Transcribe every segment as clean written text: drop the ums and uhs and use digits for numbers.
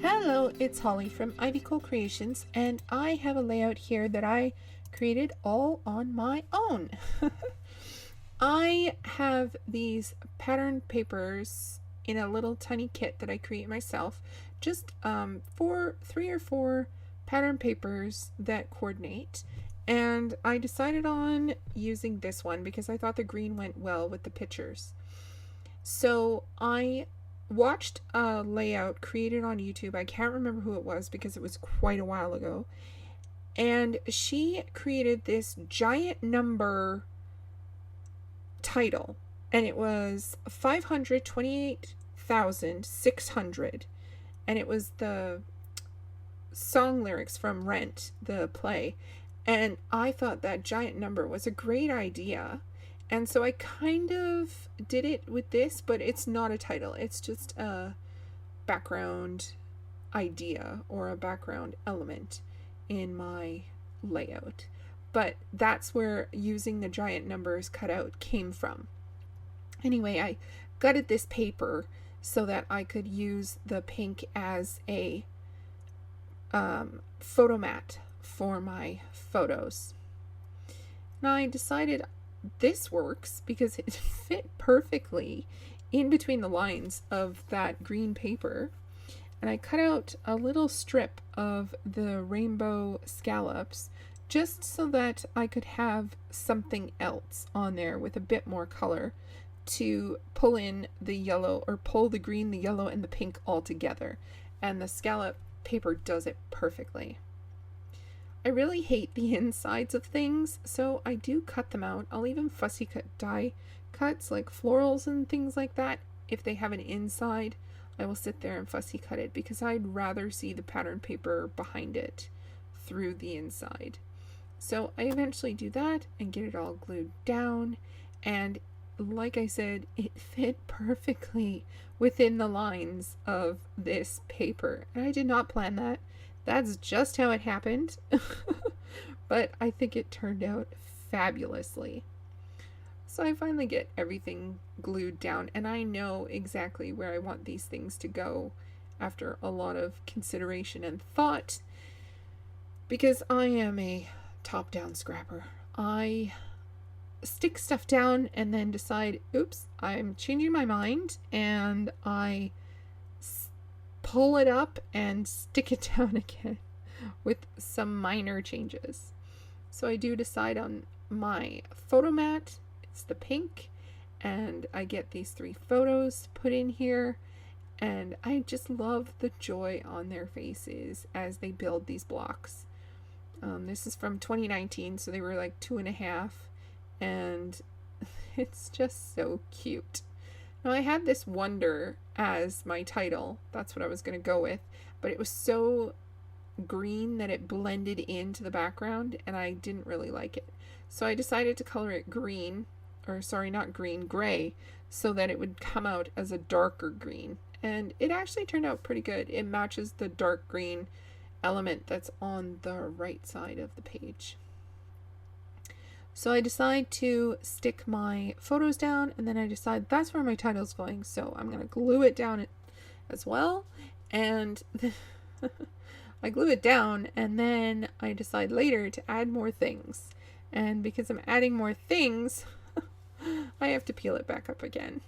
Hello, it's Holly from Ivy Cole Creations, and I have a layout here that I created all on my own. I have these pattern papers in a little tiny kit that I create myself, just three or four pattern papers that coordinate. And I decided on using this one because I thought the green went well with the pictures. So I watched a layout created on YouTube. I can't remember who it was because it was quite a while ago. And she created this giant number title, and it was 528,600. And it was the song lyrics from Rent, the play. And I thought that giant number was a great idea. And so I kind of did it with this, but it's not a title. It's just a background idea or a background element in my layout. But that's where using the giant numbers cut out came from. Anyway, I gutted this paper so that I could use the pink as a photo mat for my photos. And I decided this works because it fit perfectly in between the lines of that green paper. And I cut out a little strip of the rainbow scallops just so that I could have something else on there with a bit more color to pull in the yellow, or pull the green, the yellow, and the pink all together. And the scallop paper does it perfectly. I really hate the insides of things, so I do cut them out. I'll even fussy cut die cuts like florals and things like that. If they have an inside, I will sit there and fussy cut it because I'd rather see the pattern paper behind it through the inside. So I eventually do that and get it all glued down, and like I said, it fit perfectly within the lines of this paper. And I did not plan that. That's just how it happened. But I think it turned out fabulously. So I finally get everything glued down, and I know exactly where I want these things to go after a lot of consideration and thought, because I am a top-down scrapper. I stick stuff down and then decide, oops, I'm changing my mind, and I pull it up and stick it down again with some minor changes. So I do decide on my photo mat. It's the pink, and I get these three photos put in here, and I just love the joy on their faces as they build these blocks. This is from 2019, so they were like 2.5, and it's just so cute. Now, I had this Wonder as my title. That's what I was going to go with. But it was so green that it blended into the background, and I didn't really like it. So I decided to color it green, or sorry, not green, gray, so that it would come out as a darker green. And it actually turned out pretty good. It matches the dark green element that's on the right side of the page. So I decide to stick my photos down, and then I decide that's where my title's going. So I'm going to glue it down as well. And I glue it down, and then I decide later to add more things. And because I'm adding more things, I have to peel it back up again.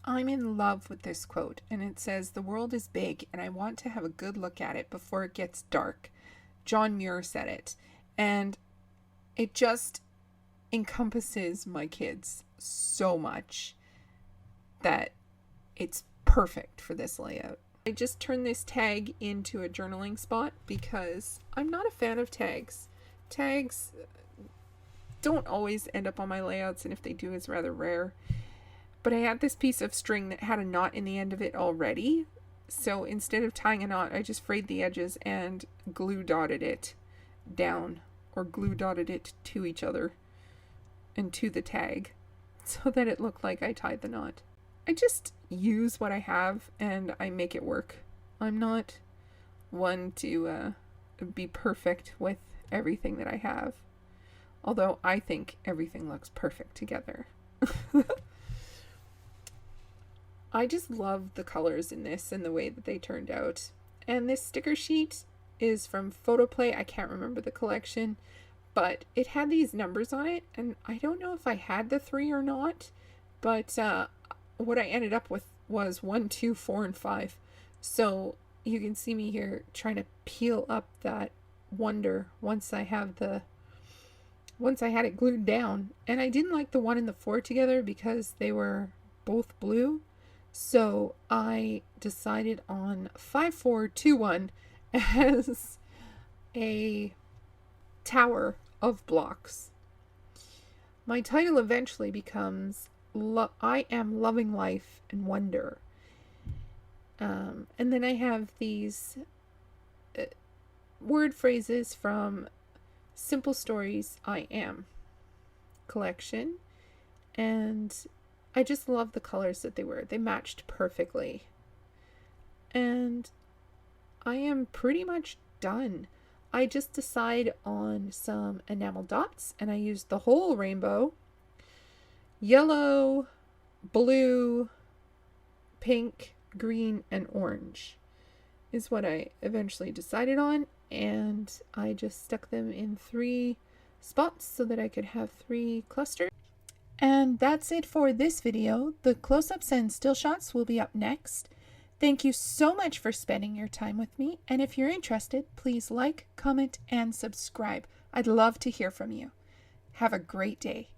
I'm in love with this quote, and it says, "The world is big, and I want to have a good look at it before it gets dark." John Muir said it. And it just encompasses my kids so much that it's perfect for this layout. I just turned this tag into a journaling spot because I'm not a fan of tags. Tags don't always end up on my layouts, and if they do, it's rather rare. But I had this piece of string that had a knot in the end of it already. So instead of tying a knot, I just frayed the edges and glue dotted it down, or glue dotted it to each other and to the tag so that it looked like I tied the knot. I just use what I have and I make it work. I'm not one to be perfect with everything that I have, although I think everything looks perfect together. I just love the colors in this and the way that they turned out. And this sticker sheet is from Photoplay. I can't remember the collection, but it had these numbers on it, and I don't know if I had the 3 or not, but what I ended up with was 1, 2, 4, and 5. So you can see me here trying to peel up that Wonder once I had it glued down. And I didn't like the 1 and the 4 together because they were both blue. So I decided on 5, 4, 2, 1 as a tower of blocks. My title eventually becomes I Am Loving Life and Wonder. And then I have these word phrases from Simple Stories I Am collection, and I just love the colors that they were. They matched perfectly. And I am pretty much done. I just decide on some enamel dots, and I used the whole rainbow. Yellow, blue, pink, green, and orange is what I eventually decided on, and I just stuck them in 3 spots so that I could have 3 clusters. And that's it for this video. The close-ups and still shots will be up next. Thank you so much for spending your time with me, and if you're interested, please like, comment, and subscribe. I'd love to hear from you. Have a great day.